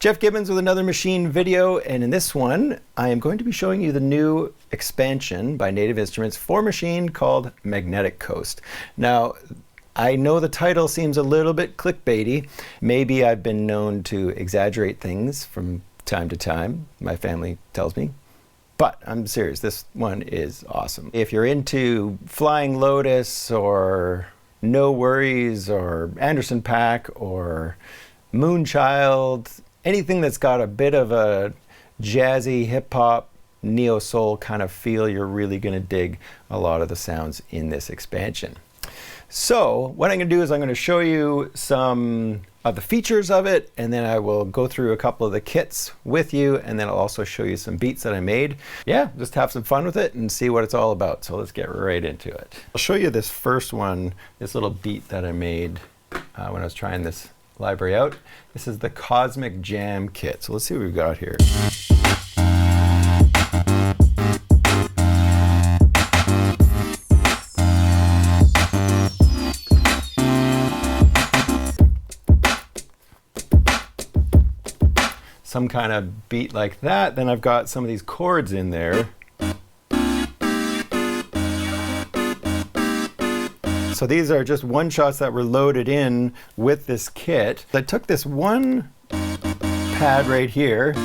Jeff Gibbons with another Maschine video, and in this one I am going to be showing you the new expansion by Native Instruments for Maschine called Magnetic Coast. Now, I know the title seems a little bit clickbaity. Maybe I've been known to exaggerate things from time to time, my family tells me. But I'm serious, this one is awesome. If you're into Flying Lotus or No Worries or Anderson .Paak or Moonchild, anything that's got a bit of a jazzy hip-hop, neo-soul kind of feel, you're really going to dig a lot of the sounds in this expansion. So what I'm going to do is I'm going to show you some of the features of it, and then I will go through a couple of the kits with you, and then I'll also show you some beats that I made. Yeah, just have some fun with it and see what it's all about. So let's get right into it. I'll show you this first one, this little beat that I made when I was trying this library out. This is the Cosmic Jam kit. So let's see what we've got here. Some kind of beat like that. Then I've got some of these chords in there. So these are just one-shots that were loaded in with this kit. I took this one pad right here.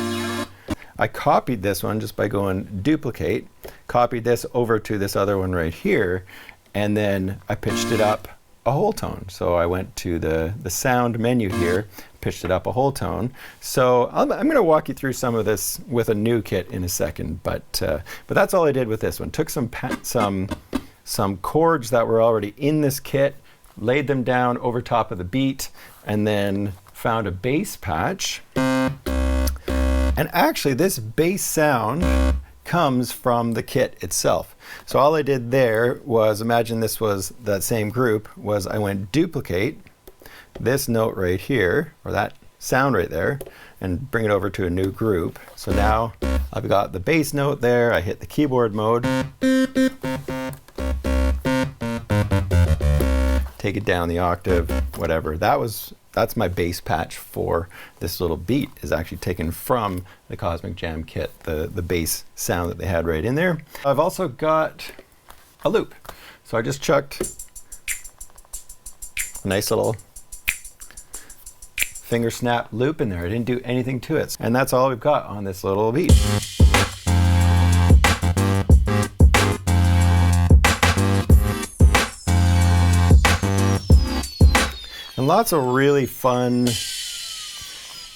I copied this one just by going duplicate, copied this over to this other one right here, and then I pitched it up a whole tone. So I went to the sound menu here, pitched it up a whole tone. So I'm going to walk you through some of this with a new kit in a second, but that's all I did with this one. Took some chords that were already in this kit, laid them down over top of the beat, and then found a bass patch. And actually this bass sound comes from the kit itself. So all I did there was, imagine this was that same group, was I went duplicate this note right here, or that sound right there, and bring it over to a new group. So now I've got the bass note there, I hit the keyboard mode, take it down the octave, whatever. That's my bass patch for this little beat, is actually taken from the Cosmic Jam kit, the bass sound that they had right in there. I've also got a loop. So I just chucked a nice little finger snap loop in there. I didn't do anything to it. And that's all we've got on this little beat. And lots of really fun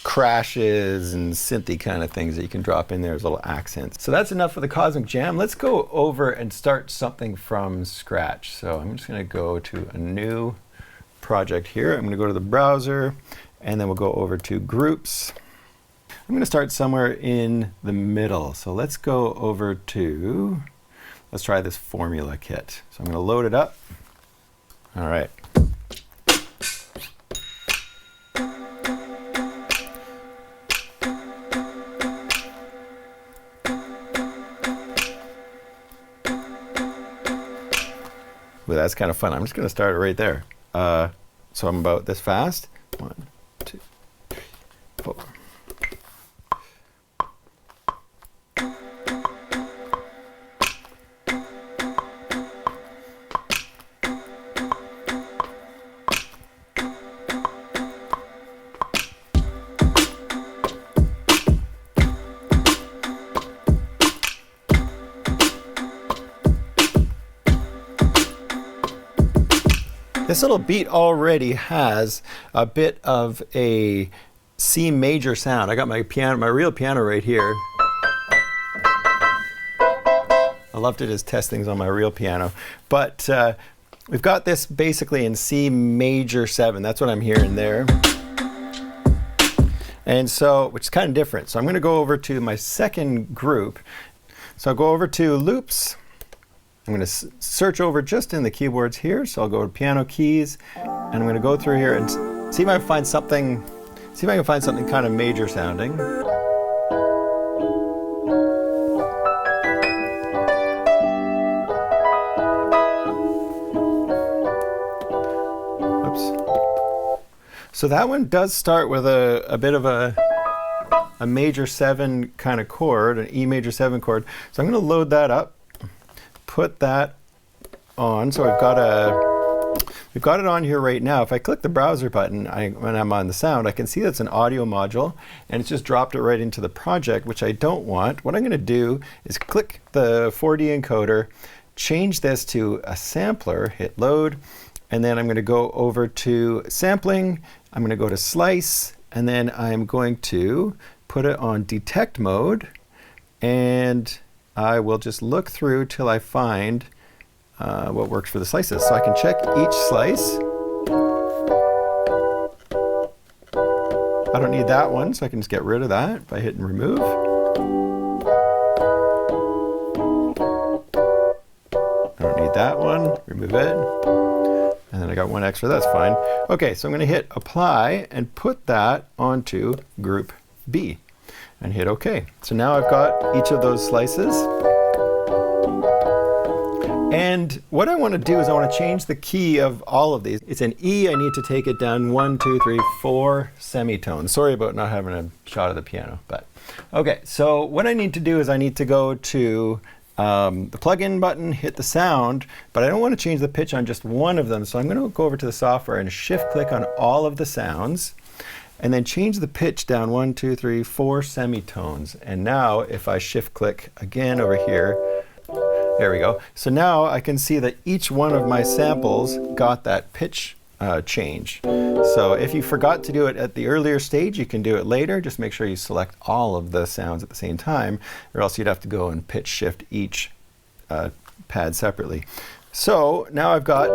crashes and synthy kind of things that you can drop in there as little accents. So that's enough for the Cosmic Jam. Let's go over and start something from scratch. So I'm just going to go to a new project here. I'm going to go to the browser, and then we'll go over to groups. I'm going to start somewhere in the middle. So let's go over to, let's try this formula kit. So I'm going to load it up. All right. Well, that's kind of fun. I'm just going to start it right there. So I'm about this fast. 1, 2, 3, 4. This little beat already has a bit of a C major sound. I got my piano, my real piano right here. I love to just test things on my real piano. But we've got this basically in C major 7. That's what I'm hearing there. And so, which is kind of different. So I'm going to go over to my second group. So I'll go over to loops. I'm going to search over just in the keyboards here. So I'll go to piano keys, and I'm going to go through here and see if I can find something kind of major sounding. Oops. So that one does start with a bit of a a major 7 kind of chord, an E major 7 chord. So I'm going to load that up, put that on. So we've got it on here right now. If I click the browser button when I'm on the sound, I can see that's an audio module, and it's just dropped it right into the project, which I don't want. What I'm going to do is click the 4D encoder, change this to a sampler, hit load, and then I'm going to go over to sampling. I'm going to go to slice, and then I'm going to put it on detect mode, and I will just look through till I find what works for the slices. So I can check each slice. I don't need that one, so I can just get rid of that by hitting remove. I don't need that one, remove it. And then I got one extra, that's fine. Okay, so I'm going to hit apply and put that onto group B and hit OK. So now I've got each of those slices. And what I want to do is I want to change the key of all of these. It's an E. I need to take it down 1, 2, 3, 4 semitones. Sorry about not having a shot of the piano, but okay. So what I need to do is I need to go to the plug-in button, hit the sound, but I don't want to change the pitch on just one of them. So I'm going to go over to the software and shift-click on all of the sounds, and then change the pitch down 1, 2, 3, 4 semitones. And now if I shift-click again over here, there we go. So now I can see that each one of my samples got that pitch change. So if you forgot to do it at the earlier stage, you can do it later. Just make sure you select all of the sounds at the same time, or else you'd have to go and pitch shift each pad separately. So now I've got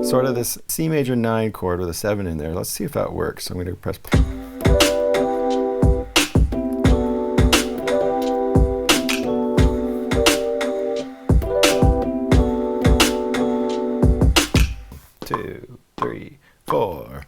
sort of this C major 9 chord with a 7 in there. Let's see if that works. So I'm going to press play. 2, 3, 4.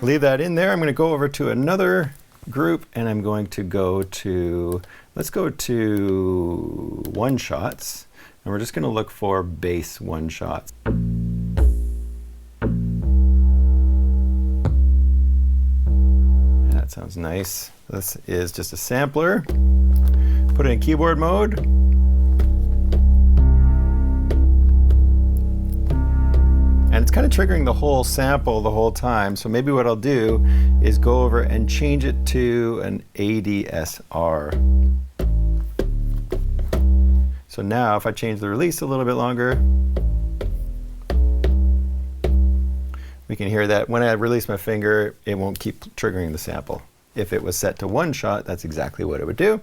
Leave that in there. I'm going to go over to another group, and I'm going to go to, let's go to one shots, and we're just going to look for bass one shots. That sounds nice. This is just a sampler. Put it in keyboard mode. And it's kind of triggering the whole sample the whole time. So maybe what I'll do is go over and change it to an ADSR. So now if I change the release a little bit longer, we can hear that when I release my finger, it won't keep triggering the sample. If it was set to one shot, that's exactly what it would do.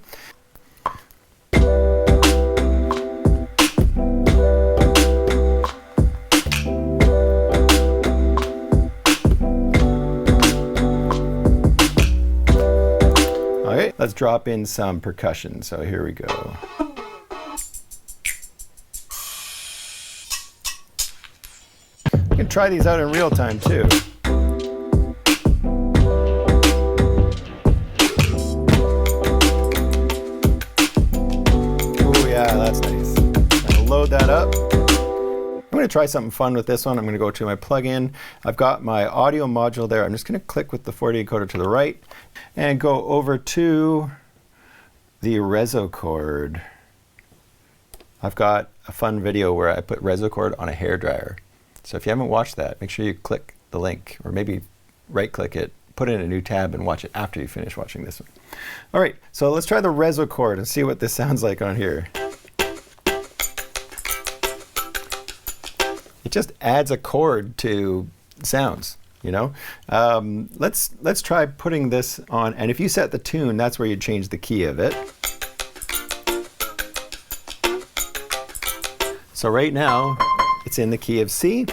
Okay, let's drop in some percussion. So here we go. You can try these out in real time too. Oh yeah, that's nice. I'm gonna load that up. I'm gonna try something fun with this one. I'm gonna go to my plugin. I've got my audio module there. I'm just gonna click with the 4D encoder to the right and go over to the reso chord. I've got a fun video where I put reso chord on a hairdryer. So if you haven't watched that, make sure you click the link, or maybe right-click it, put it in a new tab, and watch it after you finish watching this one. All right, so let's try the reso chord and see what this sounds like on here. It just adds a chord to sounds, you know? Let's try putting this on, and if you set the tune, that's where you change the key of it. So right now, it's in the key of C,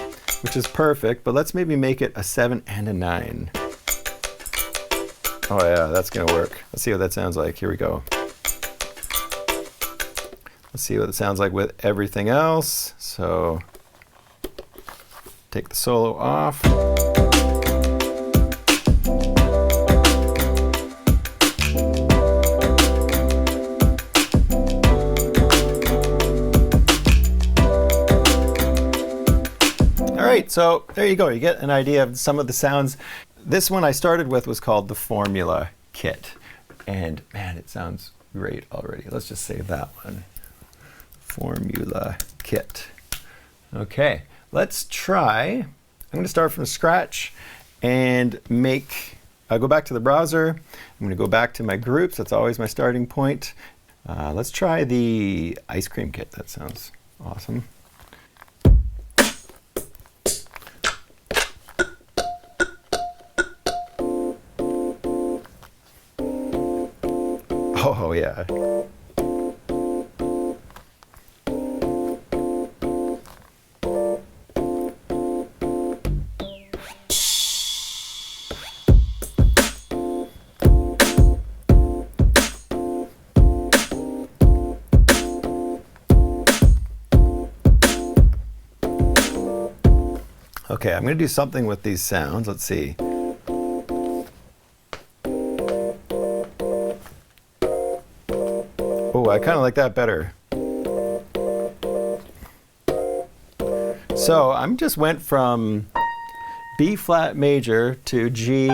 which is perfect, but let's maybe make it a 7 and a 9. Oh yeah, that's gonna work. Let's see what that sounds like. Here we go. Let's see what it sounds like with everything else. So take the solo off. right, so there you go. You get an idea of some of the sounds. This one I started with was called the Formula Kit. And man, it sounds great already. Let's just save that one. Formula Kit. Okay, let's try. I'm going to start from scratch and I'll go back to the browser. I'm going to go back to my groups. That's always my starting point. Let's try the ice cream kit. That sounds awesome. Oh yeah. Okay, I'm going to do something with these sounds. Let's see. Oh, I kind of like that better. So I just went from B flat major to G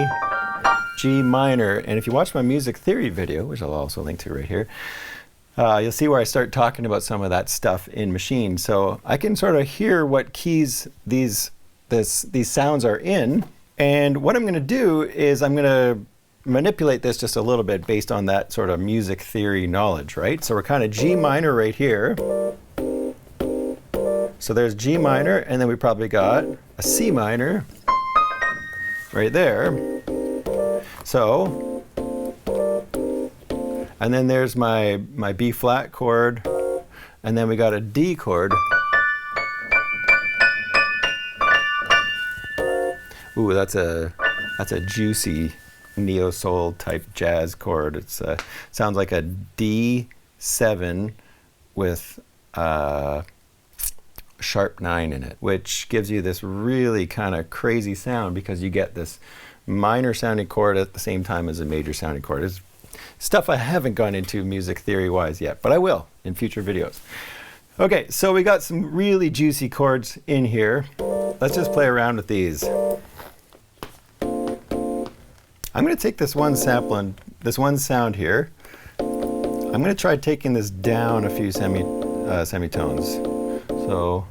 minor. And if you watch my music theory video, which I'll also link to right here, you'll see where I start talking about some of that stuff in Maschine. So I can sort of hear what keys these sounds are in. And what I'm going to do is I'm going to manipulate this just a little bit based on that sort of music theory knowledge, right? So we're kind of G minor right here. So there's G minor, and then we probably got a C minor right there. So, and then there's my B flat chord, and then we got a D chord. Ooh, that's a juicy neo-soul type jazz chord. It's sounds like a D7 with a sharp 9 in it, which gives you this really kind of crazy sound because you get this minor sounding chord at the same time as a major sounding chord. It's stuff I haven't gone into music theory wise yet, but I will in future videos. Okay, so we got some really juicy chords in here. Let's just play around with these. I'm going to take this one sample and this one sound here. I'm going to try taking this down a few semitones. So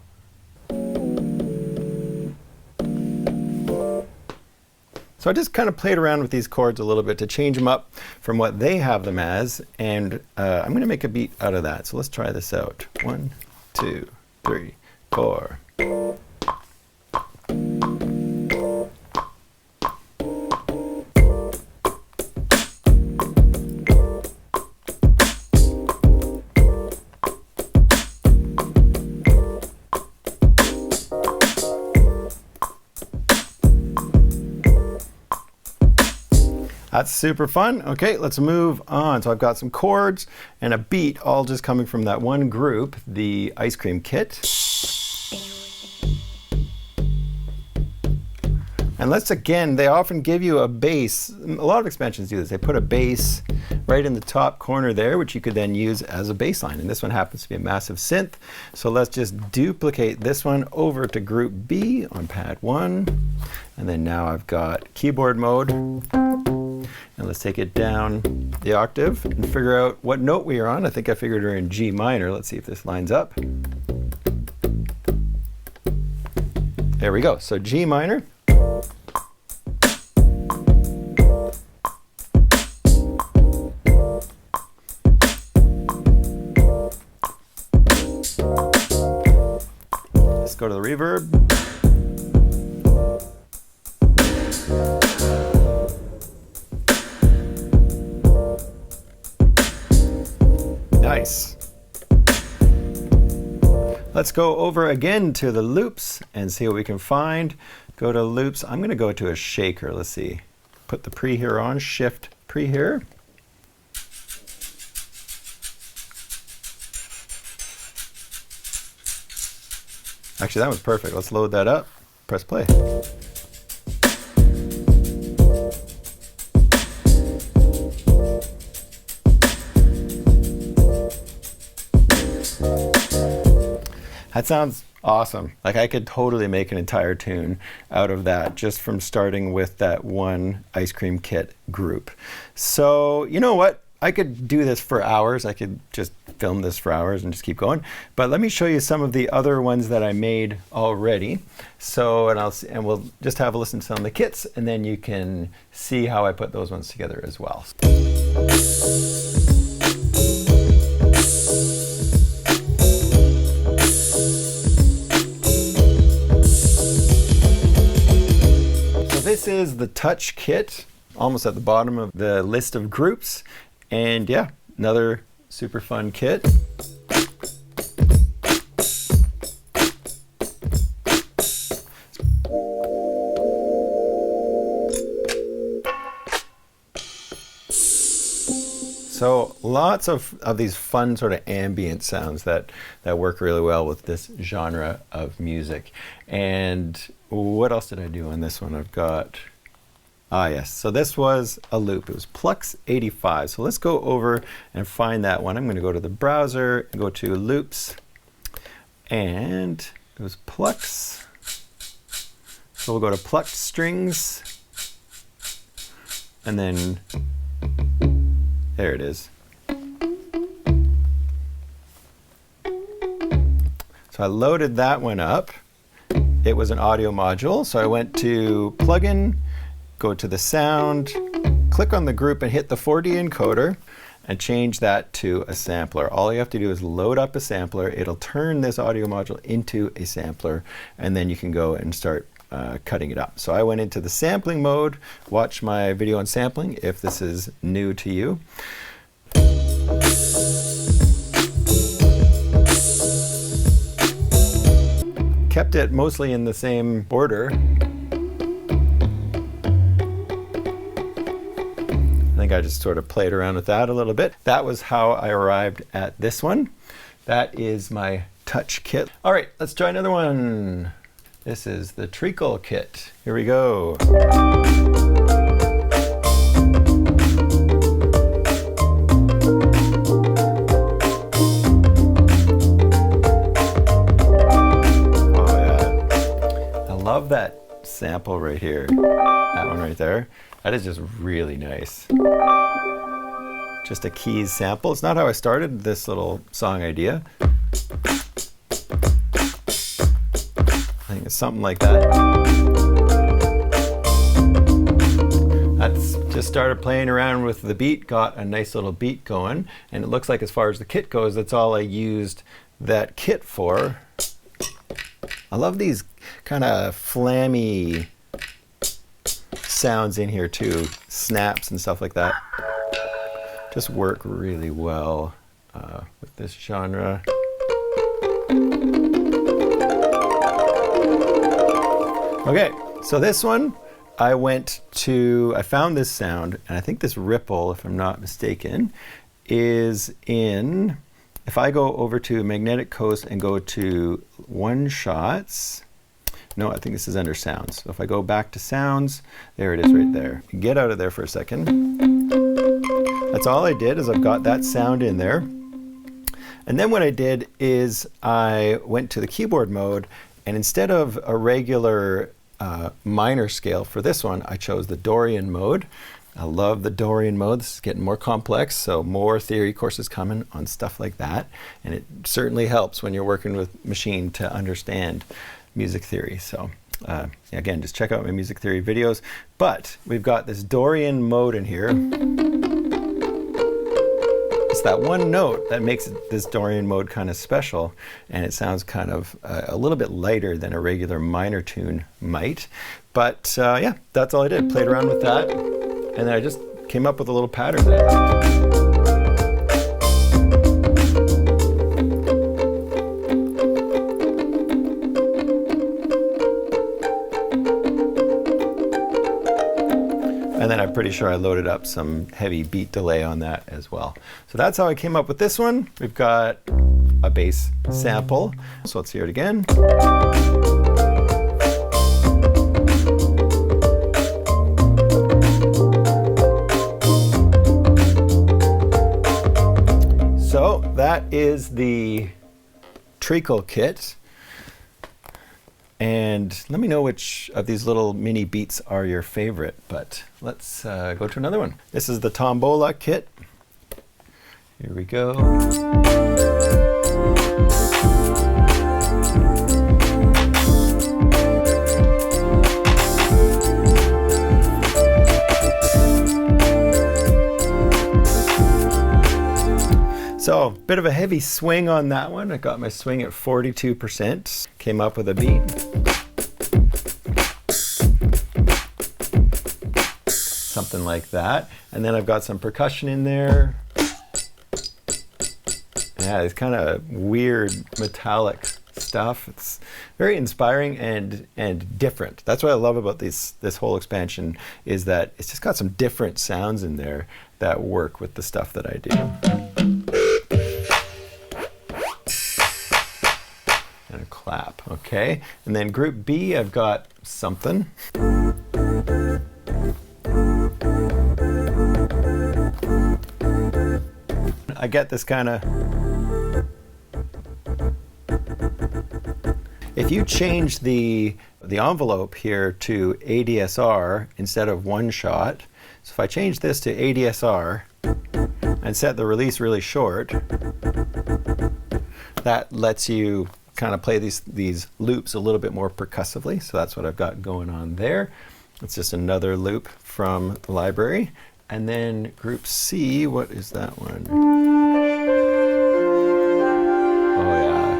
I just kind of played around with these chords a little bit to change them up from what they have them as, and I'm going to make a beat out of that. So let's try this out. 1, 2, 3, 4. That's super fun. Okay, let's move on. So I've got some chords and a beat all just coming from that one group, the ice cream kit. And let's again, they often give you a bass. A lot of expansions do this. They put a bass right in the top corner there, which you could then use as a bass line. And this one happens to be a massive synth. So let's just duplicate this one over to group B on pad 1. And then now I've got keyboard mode. And let's take it down the octave and figure out what note we are on. I think I figured we're in G minor. Let's see if this lines up. There we go. So G minor. Let's go to the reverb. Nice. Let's go over again to the loops and see what we can find. Go to loops. I'm going to go to a shaker. Let's see. Put the pre here on, shift pre here. Actually, that was perfect. Let's load that up. Press play. That sounds awesome. Like I could totally make an entire tune out of that just from starting with that one ice cream kit group. So you know what? I could do this for hours. I could just film this for hours and just keep going. But let me show you some of the other ones that I made already. So, and we'll just have a listen to some of the kits, and then you can see how I put those ones together as well. So this is the Touch kit, almost at the bottom of the list of groups. And yeah, another super fun kit. So lots of these fun sort of ambient sounds that work really well with this genre of music. And what else did I do on this one? I've got... Ah, yes. So this was a loop. It was Plux 85. So let's go over and find that one. I'm going to go to the browser and go to loops. And it was Plux. So we'll go to Plux strings. And then there it is. So I loaded that one up. It was an audio module. So I went to plugin, go to the sound, click on the group and hit the 4D encoder and change that to a sampler. All you have to do is load up a sampler. It'll turn this audio module into a sampler, and then you can go and start cutting it up. So I went into the sampling mode. Watch my video on sampling if this is new to you. Kept it mostly in the same order. I think I just sort of played around with that a little bit. That was how I arrived at this one. That is my Touch kit. All right, let's try another one. This is the Treacle kit. Here we go. Oh yeah, I love that sample right here. That one right there. That is just really nice. Just a keys sample. It's not how I started this little song idea. I think it's something like that. That's just started playing around with the beat, got a nice little beat going, and it looks like as far as the kit goes, that's all I used that kit for. I love these kind of flammy sounds in here too, snaps and stuff like that. Just work really well with this genre. Okay, so this one, I found this sound, and I think this ripple, if I'm not mistaken, is in, if I go over to Magnetic Coast and go to One Shots, no, I think this is under sounds. So if I go back to sounds, there it is right there. Get out of there for a second. That's all I did, is I've got that sound in there. And then what I did is I went to the keyboard mode, and instead of a regular minor scale for this one, I chose the Dorian mode. I love the Dorian mode. This is getting more complex, so more theory courses coming on stuff like that. And it certainly helps when you're working with Maschine to understand music theory. So again, just check out my music theory videos. But we've got this Dorian mode in here. It's that one note that makes this Dorian mode kind of special, and it sounds kind of a little bit lighter than a regular minor tune might. But yeah, that's all I did. Played around with that, and then I just came up with a little pattern that I liked. And then I'm pretty sure I loaded up some heavy beat delay on that as well. So that's how I came up with this one. We've got a bass sample. So let's hear it again. So that is the Treacle kit. And let me know which of these little mini beats are your favorite, but let's go to another one. This is the Tombola kit. Here we go. So, bit of a heavy swing on that one. I got my swing at 42%. Came up with a beat. Something like that. And then I've got some percussion in there. Yeah, it's kind of weird metallic stuff. It's very inspiring and different. That's what I love about this whole expansion, is that it's just got some different sounds in there that work with the stuff that I do. And a clap, okay? And then group B, I've got something. I get this kind of... If you change the envelope here to ADSR instead of one shot, so if I change this to ADSR and set the release really short, that lets you kind of play these loops a little bit more percussively. So that's what I've got going on there. It's just another loop from the library. And then group C, what is that one? Oh yeah.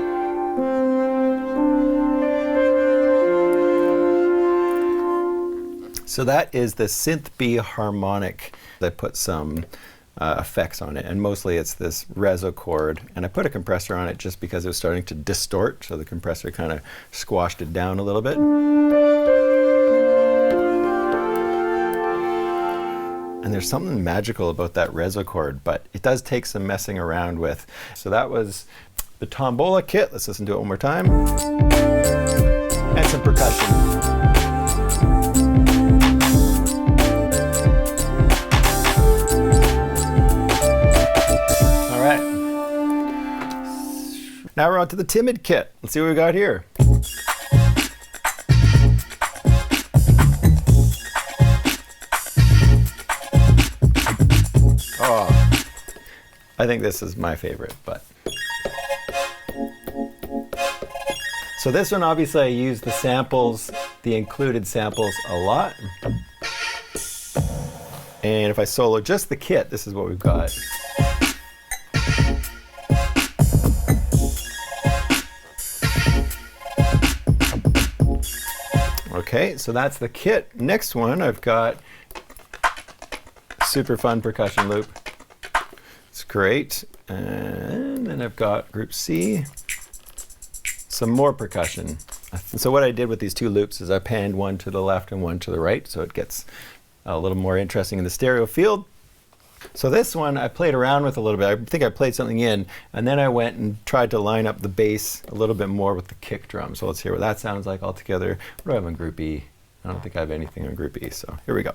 So that is the Synth B harmonic. I put some effects on it, and mostly it's this reso chord, and I put a compressor on it just because it was starting to distort, so the compressor kind of squashed it down a little bit. And there's something magical about that reso chord, but it does take some messing around with. So that was the Tombola kit. Let's listen to it one more time. And some percussion. Now we're on to the Timid kit. Let's see what we got here. Oh, I think this is my favorite, but. So this one, obviously I use the samples, the included samples a lot. And if I solo just the kit, this is what we've got. Okay, so that's the kit. Next one, I've got super fun percussion loop. It's great. And then I've got group C, some more percussion. So what I did with these two loops is I panned one to the left and one to the right, so it gets a little more interesting in the stereo field. So this one I played around with a little bit. I think I played something in, and then I went and tried to line up the bass a little bit more with the kick drum. So let's hear what that sounds like all together. What do I have on group E? I don't think I have anything on group E, so here we go.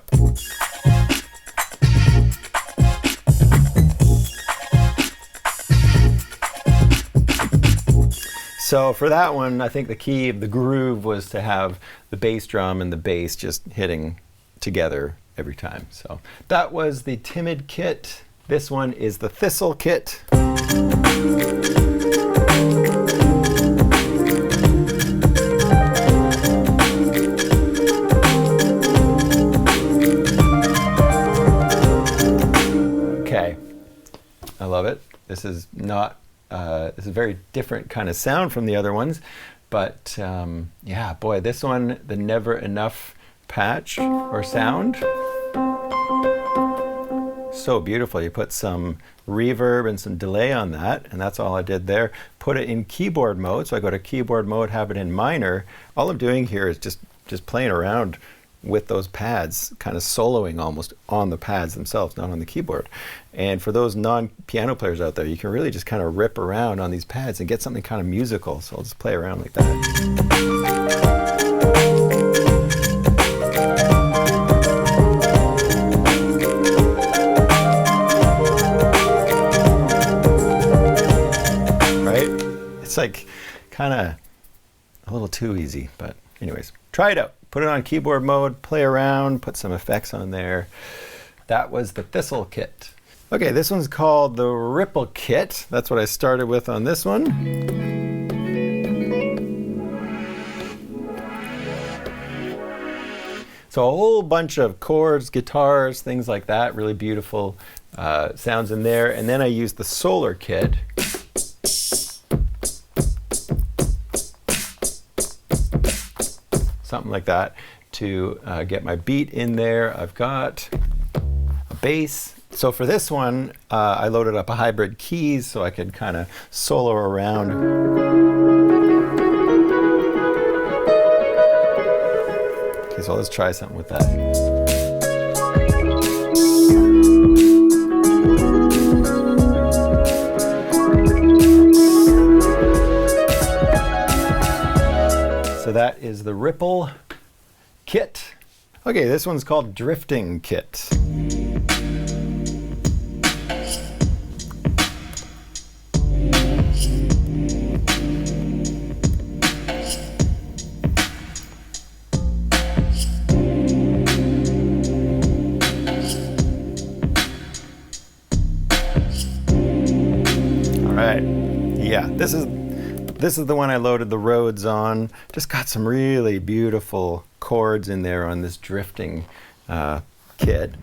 So for that one, I think the key of the groove was to have the bass drum and the bass just hitting together every time. So that was the Timid kit. This one is the Thistle kit. Okay, I love it. This is not, it's a very different kind of sound from the other ones, but yeah, boy, this one, the Never Enough patch or sound, so beautiful. You put some reverb and some delay on that, and that's all I did there. Put it in keyboard mode, so I go to keyboard mode, have it in minor. All I'm doing here is just playing around with those pads, kind of soloing almost on the pads themselves, not on the keyboard. And for those non-piano players out there, you can really just kind of rip around on these pads and get something kind of musical. So I'll just play around like that. It's like kind of a little too easy, but anyways, try it out. Put it on keyboard mode, play around, put some effects on there. That was the Thistle kit. Okay, this one's called the Ripple kit. That's what I started with on this one. So a whole bunch of chords, guitars, things like that, really beautiful sounds in there. And then I used the Solar kit. Something like that to get my beat in there. I've got a bass. So for this one, I loaded up a hybrid keys so I could kind of solo around. Okay, so let's try something with that. So that is the Ripple kit. Okay, this one's called Drifting kit. All right, yeah, this is the one I loaded the Rhodes on. Just got some really beautiful chords in there on this drifting kit.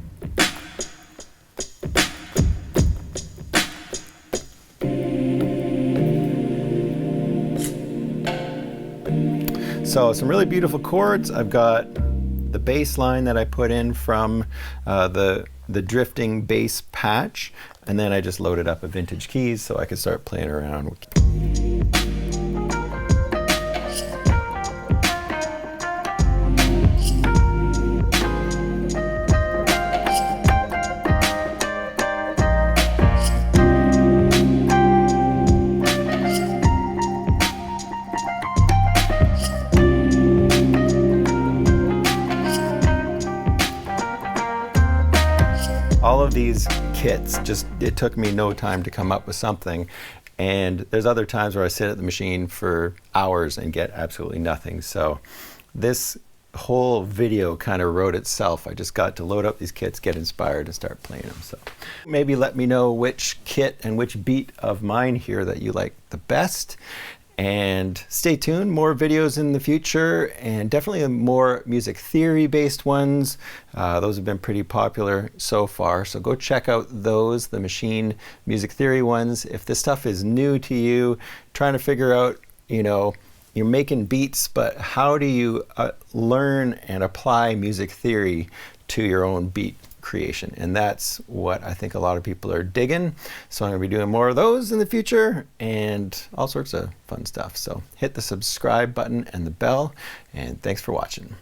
So some really beautiful chords. I've got the bass line that I put in from the drifting bass patch, and then I just loaded up a vintage keys so I could start playing around with. All of these kits, it took me no time to come up with something. And there's other times where I sit at the machine for hours and get absolutely nothing. So this whole video kind of wrote itself. I just got to load up these kits, get inspired, and start playing them. So maybe let me know which kit and which beat of mine here that you like the best. And stay tuned, more videos in the future, and definitely more music theory based ones. Those have been pretty popular so far, so go check out those, the Maschine music theory ones. If this stuff is new to you, trying to figure out, you're making beats, but how do you learn and apply music theory to your own beat creation? And that's what I think a lot of people are digging. So I'm going to be doing more of those in the future and all sorts of fun stuff. So hit the subscribe button and the bell, and thanks for watching.